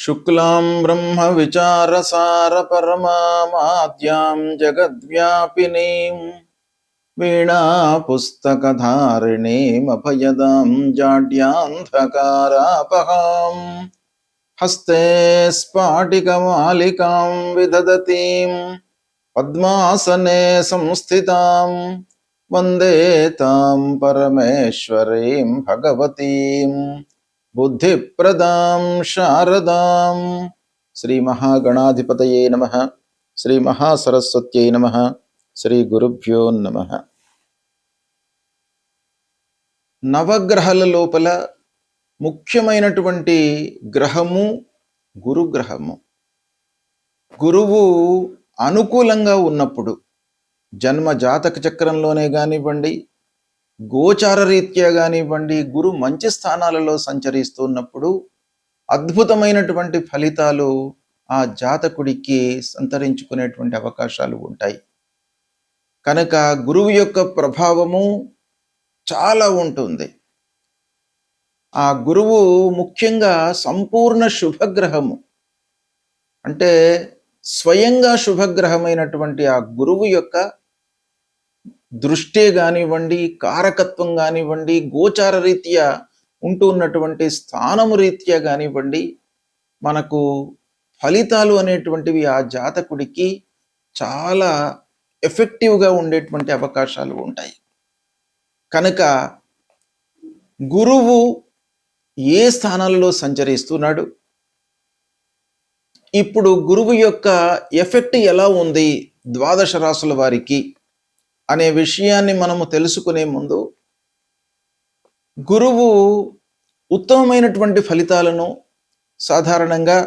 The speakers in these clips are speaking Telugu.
शुक्लां ब्रह्म विचारसार परमाद्यां जगद्व्यापिनीं वीणा पुस्तकधारिणीं अभयदां जाड्यान्धकारापहां हस्ते स्फाटिकमालिकां विदधतीं पद्मासने संस्थितां वन्दे तां परमेश्वरीं भगवतीं बुद्धिप्रदां शारदां। श्री महागणाधिपतये नमः। श्री महासरस्वत्यै नमः। శ్రీ గురుభ్యో నమః. నవగ్రహాల లోపల ముఖ్యమైనటువంటి గ్రహము గురుగ్రహము. గురువు అనుకూలంగా ఉన్నప్పుడు జన్మ జాతక చక్రంలోనే కానివ్వండి, గోచార రీత్యా కానివ్వండి, గురు మంచి స్థానాలలో సంచరిస్తున్నప్పుడు అద్భుతమైనటువంటి ఫలితాలు ఆ జాతకుడికి సంతరించుకునేటువంటి అవకాశాలు ఉంటాయి. కనుక గురువు యొక్క ప్రభావము చాలా ఉంటుంది. ఆ గురువు ముఖ్యంగా సంపూర్ణ శుభగ్రహము, అంటే స్వయంగా శుభగ్రహమైనటువంటి ఆ గురువు యొక్క దృష్టి కానివ్వండి, కారకత్వం కానివ్వండి, గోచార రీత్యా ఉంటున్నటువంటి స్థానము రీత్యా కానివ్వండి, మనకు ఫలితాలు అనేటువంటివి ఆ జాతకుడికి చాలా ఎఫెక్టివ్గా ఉండేటువంటి అవకాశాలు ఉంటాయి. కనుక గురువు ఏ స్థానాలలో సంచరిస్తున్నాడు, ఇప్పుడు గురువు యొక్క ఎఫెక్ట్ ఎలా ఉంది ద్వాదశ రాశుల వారికి అనే విషయాన్ని మనము తెలుసుకునే ముందు, గురువు ఉత్తమమైనటువంటి ఫలితాలను సాధారణంగా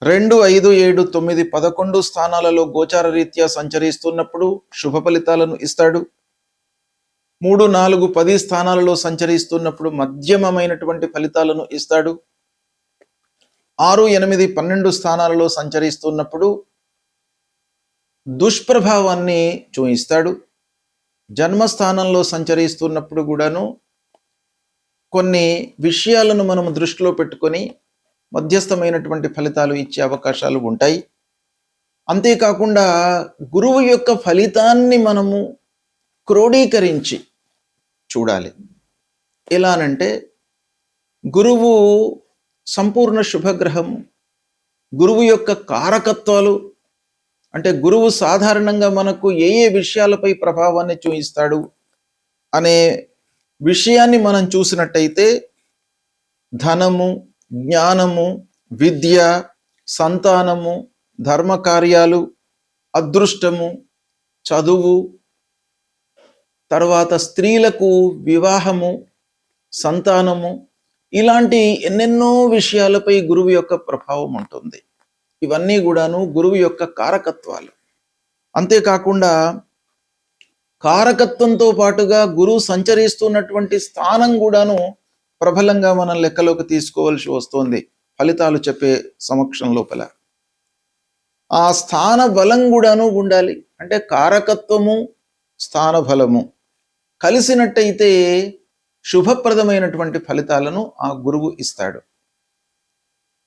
2, 5, 7, 9, 11 స్థానాలలో గోచార రీత్యా సంచరిస్తున్నప్పుడు శుభ ఫలితాలను ఇస్తాడు. 3, 4, 10 స్థానాలలో సంచరిస్తున్నప్పుడు మధ్యమమైనటువంటి ఫలితాలను ఇస్తాడు. 6, 8, 12 స్థానాలలో సంచరిస్తున్నప్పుడు దుష్ప్రభావాన్ని చూయిస్తాడు. జన్మస్థానంలో సంచరిస్తున్నప్పుడు కూడాను కొన్ని విషయాలను మనము దృష్టిలో పెట్టుకొని మధ్యస్థమైనటువంటి ఫలితాలు ఇచ్చే అవకాశాలు ఉంటాయి. అంతేకాకుండా గురువు యొక్క ఫలితాన్ని మనము క్రోడీకరించి చూడాలి. ఎలానంటే, గురువు సంపూర్ణ శుభగ్రహము, గురువు యొక్క కారకత్వాలు, అంటే గురువు సాధారణంగా మనకు ఏ ఏ విషయాలపై ప్రభావాన్ని చూపిస్తాడు అనే విషయాన్ని మనం చూసినట్టయితే, ధనము, జ్ఞానము, విద్య, సంతానము, ధర్మకార్యాలు, అదృష్టము, చదువు, తర్వాత స్త్రీలకు వివాహము, సంతానము, ఇలాంటి ఎన్నెన్నో విషయాలపై గురువు యొక్క ప్రభావం ఉంటుంది. ఇవన్నీ కూడాను గురువు యొక్క కారకత్వాలు. అంతేకాకుండా కారకత్వంతో పాటుగా గురువు సంచరిస్తున్నటువంటి స్థానం కూడాను ప్రబలంగా మనం లెక్కలోకి తీసుకోవాల్సి వస్తుంది ఫలితాలు చెప్పే సమక్షం లోపల. ఆ స్థాన బలం కూడాను ఉండాలి. అంటే కారకత్వము, స్థాన బలము కలిసినట్టయితే శుభప్రదమైనటువంటి ఫలితాలను ఆ గురువు ఇస్తాడు.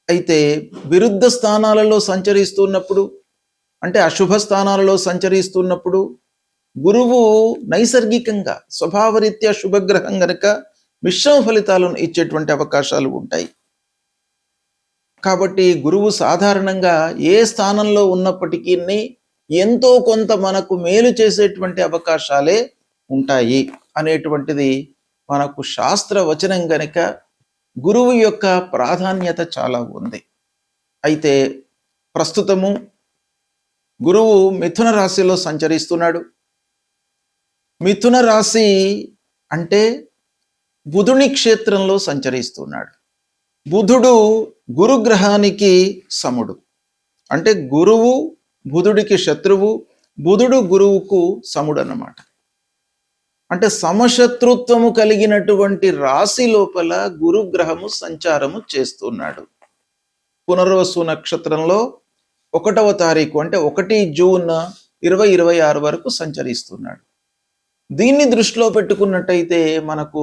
అయితే విరుద్ధ స్థానాలలో సంచరిస్తున్నప్పుడు, అంటే అశుభ స్థానాలలో సంచరిస్తున్నప్పుడు గురువు నైసర్గికంగా స్వభావరీత్యా శుభగ్రహం గనుక మిశ్రమ ఫలితాలను ఇచ్చేటువంటి అవకాశాలు ఉంటాయి. కాబట్టి గురువు సాధారణంగా ఏ స్థానంలో ఉన్నప్పటికీ ఎంతో కొంత మనకు మేలు చేసేటువంటి అవకాశాలే ఉంటాయి అనేటువంటిది మనకు శాస్త్ర వచనం గనుక గురువు యొక్క ప్రాధాన్యత చాలా ఉంది. అయితే ప్రస్తుతము గురువు మిథున రాశిలో సంచరిస్తున్నాడు. మిథున రాశి అంటే బుధుని క్షేత్రంలో సంచరిస్తున్నాడు. బుధుడు గురుగ్రహానికి సముడు, అంటే గురువు బుధుడికి శత్రువు, బుధుడు గురువుకు సముడు అన్నమాట. అంటే సమశత్రుత్వము కలిగినటువంటి రాశి లోపల గురుగ్రహము సంచారము చేస్తున్నాడు. పునర్వసు నక్షత్రంలో 1వ తారీఖు, అంటే 1 జూన్ 2026 వరకు సంచరిస్తున్నాడు. దీన్ని దృష్టిలో పెట్టుకున్నట్టయితే మనకు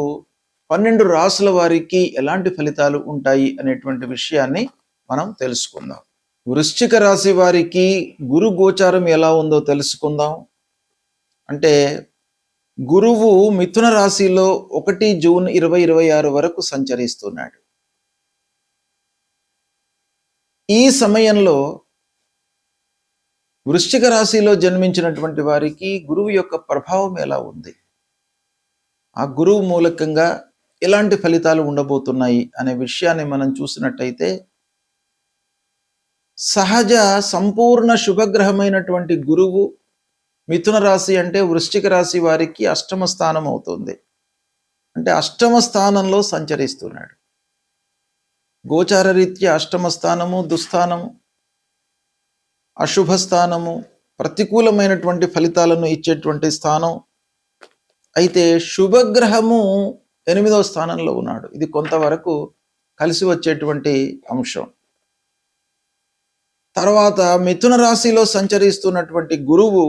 12 రాసుల వారికి ఎలాంటి ఫలితాలు ఉంటాయి అనేటువంటి విషయాన్ని మనం తెలుసుకుందాం. వృశ్చిక రాశి వారికి గురు గోచారం ఎలా ఉందో తెలుసుకుందాం. అంటే గురువు మిథున రాశిలో 1 జూన్ 2026 వరకు సంచరిస్తున్నాడు. ఈ సమయంలో వృశ్చిక రాశిలో జన్మించినటువంటి వారికి గురువు యొక్క ప్రభావం ఎలా ఉంది, ఆ గురువు మూలకంగా ఎలాంటి ఫలితాలు ఉండబోతున్నాయి అనే విషయాన్ని మనం చూసినట్టయితే, సహజ సంపూర్ణ శుభగ్రహమైనటువంటి గురువు మిథున రాశి అంటే వృశ్చిక రాశి వారికి అష్టమ స్థానం అవుతుంది. అంటే అష్టమ స్థానంలో సంచరిస్తున్నాడు. గోచార రీత్యా అష్టమ స్థానము దుస్థానము, అశుభ స్థానము, ప్రతికూలమైనటువంటి ఫలితాలను ఇచ్చేటువంటి స్థానం. అయితే శుభగ్రహము 8వ స్థానంలో ఉన్నాడు. ఇది కొంతవరకు కలిసి వచ్చేటువంటి అంశం. తర్వాత మిథున రాశిలో సంచరిస్తున్నటువంటి గురువు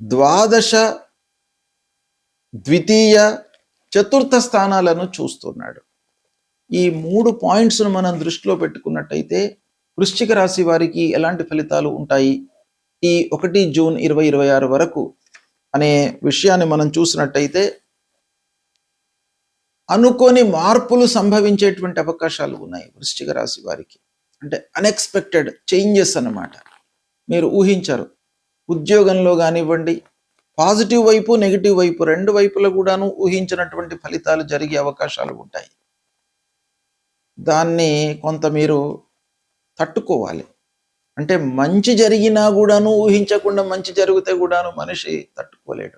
ద్వాదశ, ద్వితీయ, చతుర్థ స్థానాలను చూస్తున్నాడు. ఈ 3 పాయింట్స్ను మనం దృష్టిలో పెట్టుకున్నట్టయితే వృశ్చిక రాశి వారికి ఎలాంటి ఫలితాలు ఉంటాయి ఈ 1 జూన్ 2026 వరకు అనే విషయాన్ని మనం చూసినట్టయితే, అనుకోని మార్పులు సంభవించేటువంటి అవకాశాలు ఉన్నాయి వృశ్చిక రాశి వారికి. అంటే అన్ఎక్స్పెక్టెడ్ చేంజెస్ అన్నమాట. మీరు ఊహించరు. ఉద్యోగంలో కానివ్వండి, పాజిటివ్ వైపు నెగిటివ్ వైపు 2 వైపుల కూడాను ఊహించినటువంటి ఫలితాలు జరిగే అవకాశాలు ఉంటాయి. దాన్ని కొంత మీరు తట్టుకోవాలి. అంటే మంచి జరిగినా కూడాను ఊహించకుండా మంచి జరిగితే కూడాను మనిషి తట్టుకోలేడు,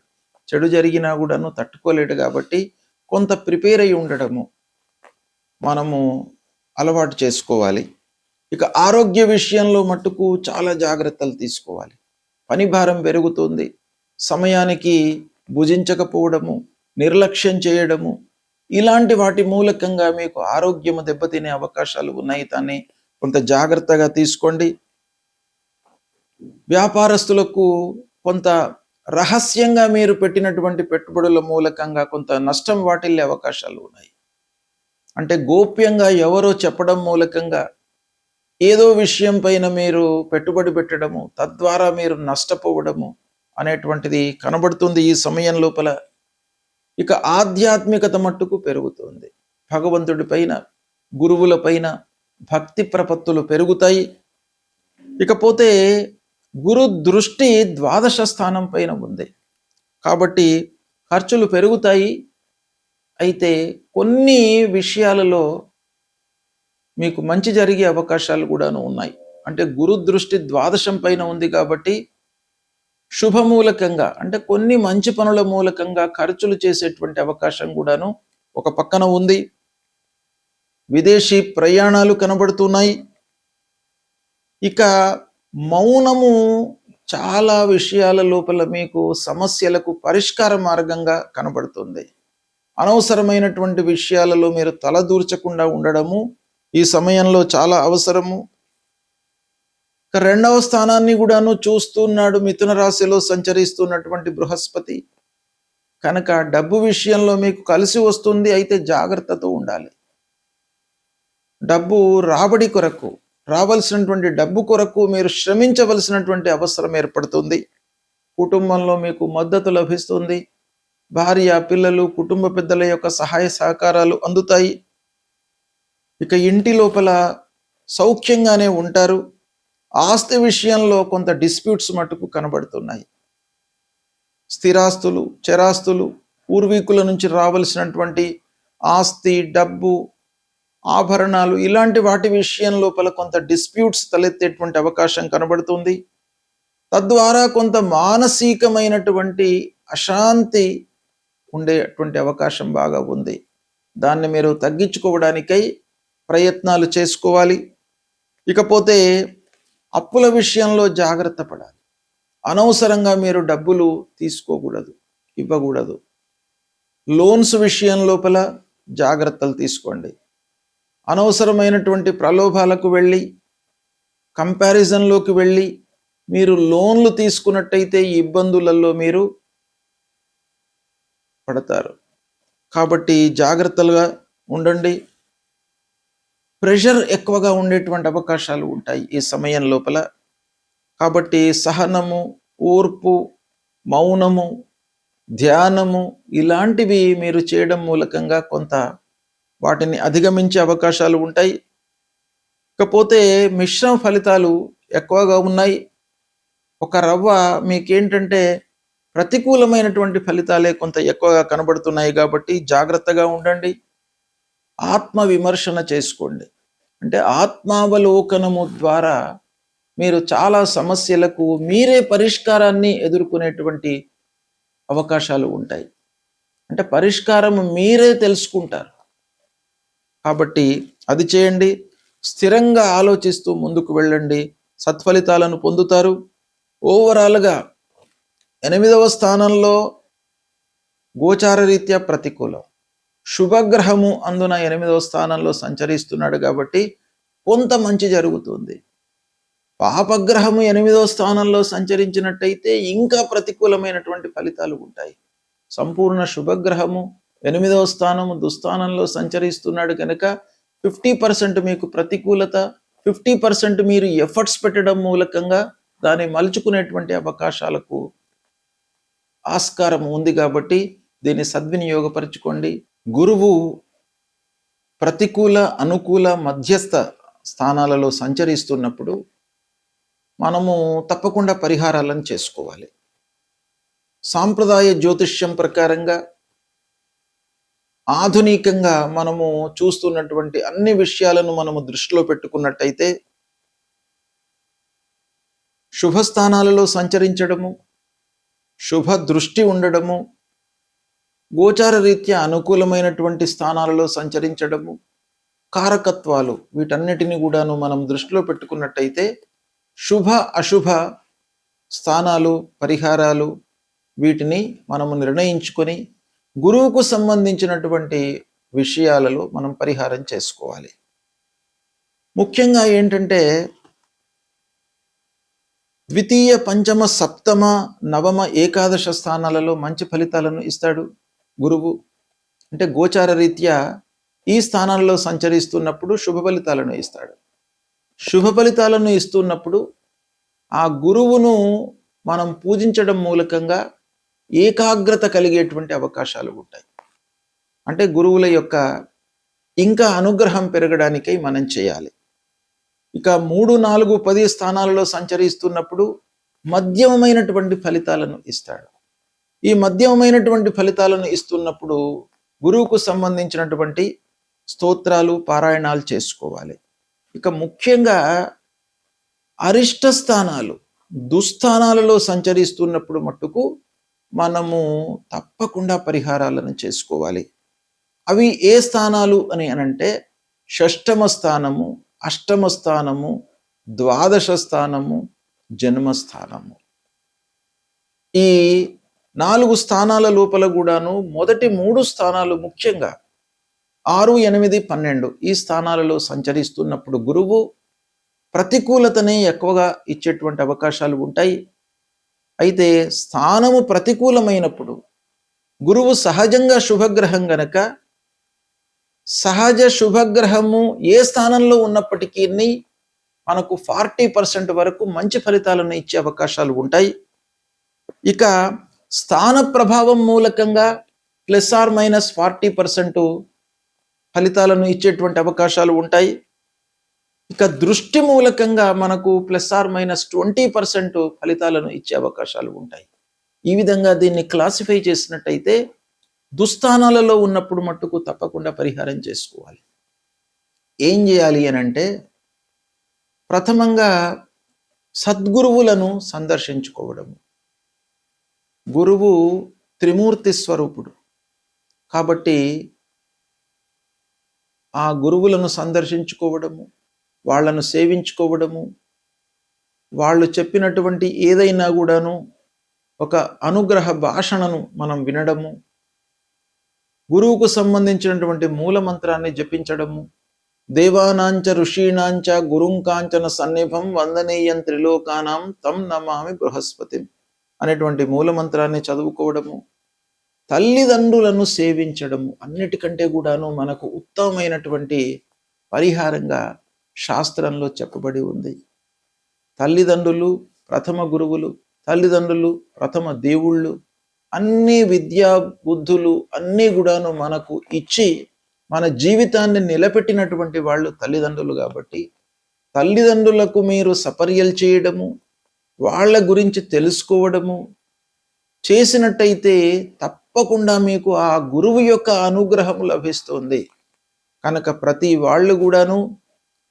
చెడు జరిగినా కూడాను తట్టుకోలేడు. కాబట్టి కొంత ప్రిపేర్ అయి ఉండడము మనము అలవాటు చేసుకోవాలి. ఇక ఆరోగ్య విషయంలో మట్టుకు చాలా జాగ్రత్తలు తీసుకోవాలి. పని భారం పెరుగుతుంది, సమయానికి భుజించకపోవడము, నిర్లక్ష్యం చేయడము, ఇలాంటి వాటి మూలకంగా మీకు ఆరోగ్యము దెబ్బతినే అవకాశాలు ఉన్నాయి. దాన్ని కొంత జాగ్రత్తగా తీసుకోండి. వ్యాపారస్తులకు కొంత రహస్యంగా మీరు పెట్టినటువంటి పెట్టుబడుల మూలకంగా కొంత నష్టం వాటిల్లే అవకాశాలు ఉన్నాయి. అంటే గోప్యంగా ఎవరో చెప్పడం మూలకంగా ఏదో విషయం పైన మీరు పెట్టుబడి పెట్టడము, తద్వారా మీరు నష్టపోవడము అనేటువంటిది కనబడుతుంది ఈ సమయం లోపల. ఇక ఆధ్యాత్మికత మట్టుకు పెరుగుతుంది. భగవంతుడి పైన, గురువుల పైన భక్తి ప్రపత్తులు పెరుగుతాయి. ఇకపోతే గురు దృష్టి ద్వాదశ స్థానం పైన ఉంది కాబట్టి ఖర్చులు పెరుగుతాయి. అయితే కొన్ని విషయాలలో మీకు మంచి జరిగే అవకాశాలు కూడాను ఉన్నాయి. అంటే గురు దృష్టి ద్వాదశం పైన ఉంది కాబట్టి శుభమూలకంగా, అంటే కొన్ని మంచి పనుల మూలకంగా ఖర్చులు చేసేటువంటి అవకాశం కూడాను ఒక పక్కన ఉంది. విదేశీ ప్రయాణాలు కనబడుతున్నాయి. ఇక మౌనము చాలా విషయాల లోపల మీకు సమస్యలకు పరిష్కార మార్గంగా కనబడుతుంది. అనవసరమైనటువంటి విషయాలలో మీరు తలదూర్చకుండా ఉండడము ఈ సమయంలో చాలా అవసరము. 2వ స్థానాన్ని కూడాను చూస్తున్నాడు మిథున రాశిలో సంచరిస్తున్నటువంటి బృహస్పతి. కనుక డబ్బు విషయంలో మీకు కలిసి వస్తుంది. అయితే జాగ్రత్తతో ఉండాలి. డబ్బు రాబడి కొరకు, రావాల్సినటువంటి డబ్బు కొరకు మీరు శ్రమించవలసినటువంటి అవసరం ఏర్పడుతుంది. కుటుంబంలో మీకు మద్దతు లభిస్తుంది. భార్య, పిల్లలు, కుటుంబ పెద్దల యొక్క సహాయ సహకారాలు అందుతాయి. ఇక ఇంటి లోపల సౌఖ్యంగానే ఉంటారు. ఆస్తి విషయంలో కొంత డిస్ప్యూట్స్ మటుకు కనబడుతున్నాయి. స్థిరాస్తులు, చరాస్తులు, పూర్వీకుల నుంచి రావాల్సినటువంటి ఆస్తి, డబ్బు, ఆభరణాలు, ఇలాంటి వాటి విషయం లోపల కొంత డిస్ప్యూట్స్ తలెత్తేటువంటి అవకాశం కనబడుతుంది. తద్వారా కొంత మానసికమైనటువంటి అశాంతి ఉండేటువంటి అవకాశం బాగా ఉంది. దాన్ని మీరు తగ్గించుకోవడానికై ప్రయత్నాలు చేసుకోవాలి. ఇకపోతే అప్పుల విషయంలో జాగ్రత్త పడాలి. అనవసరంగా మీరు డబ్బులు తీసుకోకూడదు, ఇవ్వకూడదు. లోన్స్ విషయం లోపల జాగ్రత్తలు తీసుకోండి. అనవసరమైనటువంటి ప్రలోభాలకు వెళ్ళి, కంపారిజన్లోకి వెళ్ళి మీరు లోన్లు తీసుకున్నట్టయితే ఈ ఇబ్బందులలో మీరు పడతారు. కాబట్టి జాగ్రత్తలుగా ఉండండి. ప్రెషర్ ఎక్కువగా ఉండేటువంటి అవకాశాలు ఉంటాయి ఈ సమయం లోపల. కాబట్టి సహనము, ఓర్పు, మౌనము, ధ్యానము ఇలాంటివి మీరు చేయడం మూలకంగా కొంత వాటిని అధిగమించే అవకాశాలు ఉంటాయి. ఇకపోతే మిశ్రమ ఫలితాలు ఎక్కువగా ఉన్నాయి. ఒక రవ్వ మీకేంటంటే ప్రతికూలమైనటువంటి ఫలితాలే కొంత ఎక్కువగా కనబడుతున్నాయి కాబట్టి జాగ్రత్తగా ఉండండి. ఆత్మ విమర్శన చేసుకోండి. అంటే ఆత్మావలోకనము ద్వారా మీరు చాలా సమస్యలకు మీరే పరిష్కారాన్ని ఎదుర్కొనేటువంటి అవకాశాలు ఉంటాయి. అంటే పరిష్కారం మీరే తెలుసుకుంటారు. కాబట్టి అది చేయండి. స్థిరంగా ఆలోచిస్తూ ముందుకు వెళ్ళండి, సత్ఫలితాలను పొందుతారు. ఓవరాల్గా 8వ స్థానంలో గోచార రీత్యా ప్రతికూలం, శుభగ్రహము అందున 8వ స్థానంలో సంచరిస్తున్నాడు కాబట్టి కొంత మంచి జరుగుతుంది. పాపగ్రహము 8వ స్థానంలో సంచరించినట్టయితే ఇంకా ప్రతికూలమైనటువంటి ఫలితాలు ఉంటాయి. సంపూర్ణ శుభగ్రహము 8వ స్థానము దుస్థానంలో సంచరిస్తున్నాడు కనుక 50% మీకు ప్రతికూలత, 50% మీరు ఎఫర్ట్స్ పెట్టడం మూలకంగా దాన్ని మలుచుకునేటువంటి అవకాశాలకు ఆస్కారం ఉంది కాబట్టి దీన్ని సద్వినియోగపరచుకోండి. గురువు ప్రతికూల, అనుకూల, మధ్యస్థ స్థానాలలో సంచరిస్తున్నప్పుడు మనము తప్పకుండా పరిహారాలను చేసుకోవాలి. సాంప్రదాయ జ్యోతిష్యం ప్రకారంగా ఆధునికంగా మనము చూస్తున్నటువంటి అన్ని విషయాలను మనము దృష్టిలో పెట్టుకున్నట్టయితే శుభస్థానాలలో సంచరించడము, శుభ దృష్టి ఉండడము, గోచార రీత్యా అనుకూలమైనటువంటి స్థానాలలో సంచరించడము, కారకత్వాలు వీటన్నిటిని కూడాను మనం దృష్టిలో పెట్టుకున్నట్టయితే శుభ అశుభ స్థానాలు, పరిహారాలు వీటిని మనము నిర్ణయించుకొని గురువుకు సంబంధించినటువంటి విషయాలలో మనం పరిహారం చేసుకోవాలి. ముఖ్యంగా ఏంటంటే ద్వితీయ, పంచమ, సప్తమ, నవమ, ఏకాదశ స్థానాలలో మంచి ఫలితాలను ఇస్తాడు గురువు. అంటే గోచార రీత్యా ఈ స్థానాలలో సంచరిస్తున్నప్పుడు శుభ ఫలితాలను ఇస్తాడు. శుభ ఫలితాలను ఇస్తున్నప్పుడు ఆ గురువును మనం పూజించడం మూలకంగా ఏకాగ్రత కలిగేటువంటి అవకాశాలు ఉంటాయి. అంటే గురువుల యొక్క ఇంకా అనుగ్రహం పెరగడానికై మనం చేయాలి. ఇక 3, 4, 10 స్థానాలలో సంచరిస్తున్నప్పుడు మధ్యమమైనటువంటి ఫలితాలను ఇస్తాడు. ఈ మధ్యమమైనటువంటి ఫలితాలను ఇస్తున్నప్పుడు గురువుకు సంబంధించినటువంటి స్తోత్రాలు, పారాయణాలు చేసుకోవాలి. ఇక ముఖ్యంగా అరిష్ట స్థానాలు, దుస్థానాలలో సంచరిస్తున్నప్పుడు మట్టుకు మనము తప్పకుండా పరిహారాలను చేసుకోవాలి. అవి ఏ స్థానాలు అని అనంటే షష్టమ స్థానము, అష్టమ స్థానము, ద్వాదశ స్థానము, జన్మస్థానము. ఈ 4 స్థానాల లోపల కూడాను మొదటి 3 స్థానాలు ముఖ్యంగా 6, 8, 12 ఈ స్థానాలలో సంచరిస్తున్నప్పుడు గురువు ప్రతికూలతనే ఎక్కువగా ఇచ్చేటువంటి అవకాశాలు ఉంటాయి. అయితే స్థానము ప్రతికూలమైనప్పుడు గురువు సహజంగా శుభగ్రహం గనక సహజ శుభగ్రహము ఏ స్థానంలో ఉన్నప్పటికీ మనకు 40% వరకు మంచి ఫలితాలను ఇచ్చే అవకాశాలు ఉంటాయి. ఇక స్థాన ప్రభావం మూలకంగా ±40% ఫలితాలను ఇచ్చేటువంటి అవకాశాలు ఉంటాయి. ఇక దృష్టి మూలకంగా మనకు ±20% ఫలితాలను ఇచ్చే అవకాశాలు ఉంటాయి. ఈ విధంగా దీన్ని క్లాసిఫై చేసినట్టయితే దుస్థానాలలో ఉన్నప్పుడు మట్టుకు తప్పకుండా పరిహారం చేసుకోవాలి. ఏం చేయాలి అని అంటే ప్రథమంగా సద్గురువులను సందర్శించుకోవడము. గురువు త్రిమూర్తి స్వరూపుడు కాబట్టి ఆ గురువులను సందర్శించుకోవడము, వాళ్ళను సేవించుకోవడము, వాళ్ళు చెప్పినటువంటి ఏదైనా కూడాను ఒక అనుగ్రహ భాషణను మనం వినడము, గురువుకు సంబంధించినటువంటి మూల మంత్రాన్ని జపించడము, దేవానాంచ ఋషీణాంచ గురుంకాంచన సన్నిభం వందనీయం త్రిలోకానాం తం నమామి బృహస్పతి అనేటువంటి మూల మంత్రాన్ని చదువుకోవడము, తల్లిదండ్రులను సేవించడము అన్నిటికంటే కూడాను మనకు ఉత్తమమైనటువంటి పరిహారంగా శాస్త్రంలో చెప్పబడి ఉంది. తల్లిదండ్రులు ప్రథమ గురువులు, తల్లిదండ్రులు ప్రథమ దేవుళ్ళు, అన్ని విద్యా బుద్ధులు అన్నీ కూడాను మనకు ఇచ్చి మన జీవితాన్ని నిలబెట్టినటువంటి వాళ్ళు తల్లిదండ్రులు. కాబట్టి తల్లిదండ్రులకు మీరు సపర్యలు చేయడము, వాళ్ళ గురించి తెలుసుకోవడము చేసినట్టయితే తప్పకుండా మీకు ఆ గురువు యొక్క అనుగ్రహం లభిస్తుంది. కనుక ప్రతి వాళ్ళు కూడాను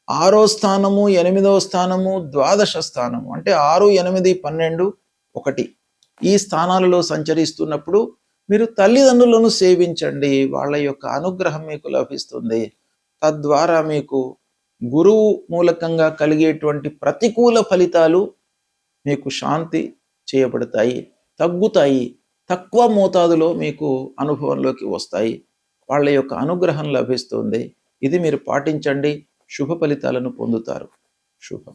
6వ స్థానము, 8వ స్థానము, ద్వాదశ స్థానము అంటే 6, 8, 12, 1 ఈ స్థానాలలో సంచరిస్తున్నప్పుడు మీరు తల్లిదండ్రులను సేవించండి. వాళ్ళ యొక్క అనుగ్రహం మీకు లభిస్తుంది. తద్వారా మీకు గురువు మూలకంగా కలిగేటువంటి ప్రతికూల ఫలితాలు మీకు శాంతి చేయబడతాయి, తగ్గుతాయి, తక్కువ మోతాదులో మీకు అనుభవంలోకి వస్తాయి. వాళ్ళ యొక్క అనుగ్రహం లభిస్తుంది. ఇది మీరు పాటించండి, శుభ ఫలితాలను పొందుతారు. శుభం.